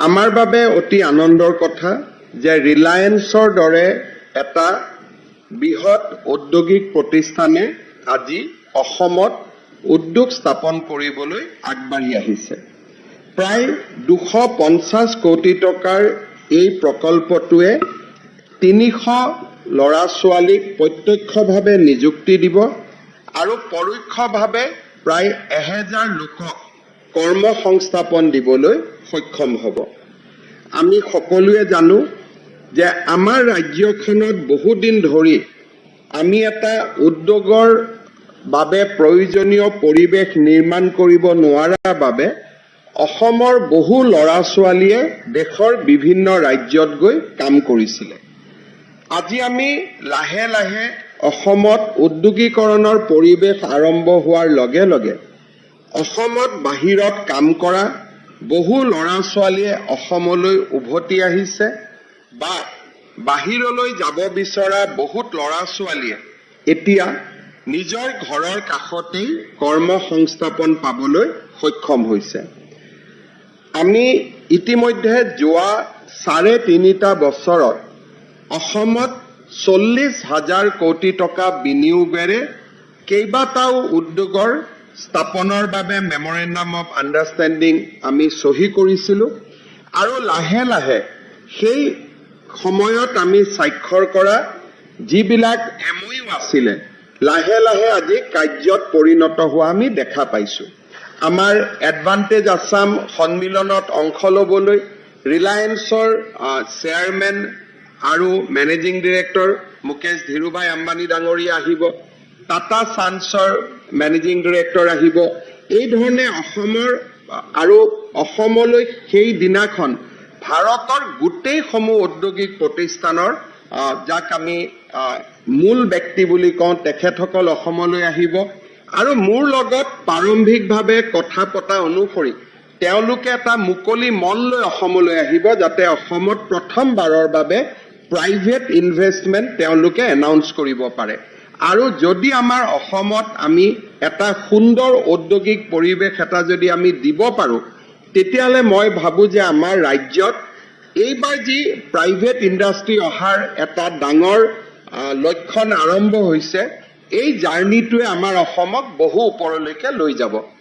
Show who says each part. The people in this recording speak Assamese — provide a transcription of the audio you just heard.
Speaker 1: আমাৰ বাবে অতি আনন্দৰ কথা যে ৰিলায়েন্সৰ দৰে এটা বৃহৎ ঔদ্যোগিক প্ৰতিষ্ঠানে আজি অসমত উদ্যোগ স্থাপন কৰিবলৈ আগবাঢ়ি আহিছে। প্ৰায় 250 কোটি টকাৰ এই প্ৰকল্পটোৱে 300 ল'ৰা ছোৱালীক প্ৰত্যক্ষভাৱে নিযুক্তি দিব আৰু পৰোক্ষভাৱে প্ৰায় 1000 লোকক কৰ্মসংস্থাপন দিবলৈ সক্ষম হ'ব। আমি সকলোৱে জানো যে আমাৰ ৰাজ্যখনত বহুদিন ধৰি আমি এটা উদ্যোগৰ বাবে প্ৰয়োজনীয় পৰিৱেশ নিৰ্মাণ কৰিব নোৱাৰাৰ বাবে অসমৰ বহু ল'ৰা ছোৱালীয়ে দেশৰ বিভিন্ন ৰাজ্যত গৈ কাম কৰিছিলে। আজি আমি লাহে লাহে অসমত উদ্যোগীকৰণৰ পৰিৱেশ আৰম্ভ হোৱাৰ লগে লগে অসমত বাহিৰত কাম কৰা বহু ল'ৰা ছোৱালীয়ে অসমলৈ উভতি আহিছে বা বাহিৰলৈ যাব বিচৰা বহুত ল'ৰা ছোৱালীয়ে এতিয়া নিজৰ ঘৰৰ কাষতেই কৰ্মসংস্থাপন পাবলৈ সক্ষম হৈছে। আমি ইতিমধ্যে যোৱা 3.5 বছৰত অসমত 40,000 কোটি টকা বিনিয়োগেৰে কেইবাটাও উদ্যোগৰ স্থাপনৰ বাবে মেমৰেণ্ডাম অফ আণ্ডাৰষ্টেণ্ডিং আমি চহী কৰিছিলোঁ আৰু লাহে লাহে সেই সময়ত আমি স্বাক্ষৰ কৰা যিবিলাক MOU আছিলে লাহে লাহে আজি কাৰ্যত পৰিণত হোৱা আমি দেখা পাইছোঁ। আমাৰ এডভান্টেজ আছাম সন্মিলনত অংশ ল'বলৈ ৰিলায়েন্সৰ চেয়াৰমেন আৰু মেনেজিং ডিৰেক্টৰ মুকেশ ধীৰুভাই আম্বানী ডাঙৰীয়া আহিব, টাটা চান্সৰ মেনেজিং ডিৰেক্টৰ আহিব। এই ধৰণে অসমৰ আৰু অসমলৈ সেই দিনাখন ভাৰতৰ গোটেইসমূহ ঔদ্যোগিক প্ৰতিষ্ঠানৰ যাক আমি মূল ব্যক্তি বুলি কওঁ তেখেতসকল অসমলৈ আহিব আৰু মোৰ লগত প্ৰাৰম্ভিকভাৱে কথা পতা অনুসৰি তেওঁলোকে এটা মুকলি মন লৈ অসমলৈ আহিব যাতে অসমত প্ৰথমবাৰৰ বাবে প্ৰাইভেট ইনভেষ্টমেণ্ট তেওঁলোকে এনাউন্স কৰিব পাৰে। আৰু যদি আমাৰ অসমত আমি এটা সুন্দৰ ঔদ্যোগিক পৰিৱেশ এটা যদি আমি দিব পাৰোঁ তেতিয়াহ'লে মই ভাবোঁ যে আমাৰ ৰাজ্যত এইবাৰ যি প্ৰাইভেট ইণ্ডাষ্ট্ৰী অহাৰ এটা ডাঙৰ লক্ষণ আৰম্ভ হৈছে এই জাৰ্ণিটোৱে আমাৰ অসমক বহু ওপৰলৈকে লৈ যাব।